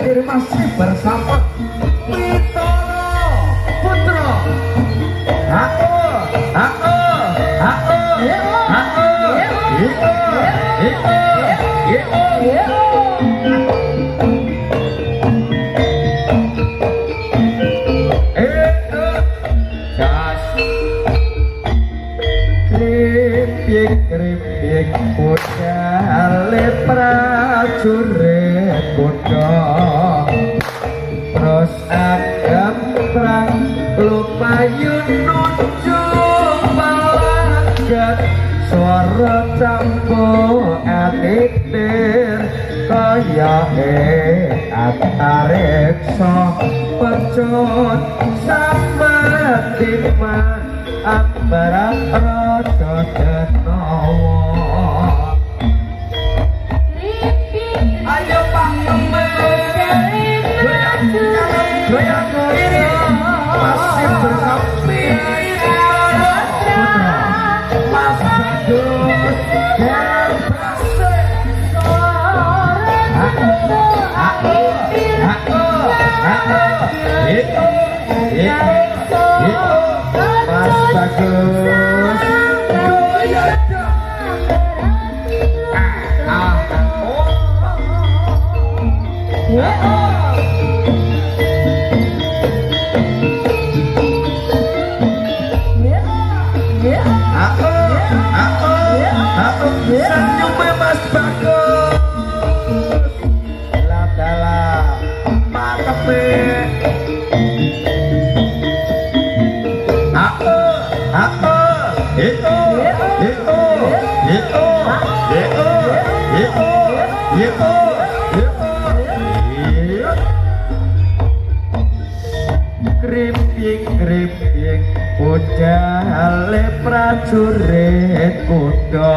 hadir masih bersama Pitoro Putra. Aku Kripik budale prajurit kuda pros agam prang lumayun nuju palagat swara campur atitir kaya atareksa pecut samatiman ambara raja denawa. Ayo Pak goyang masih bersapi Mas Bagus dan Mas Bagus goyang senyum Mas Bagus ladala matape kripik budale prajurit kuda.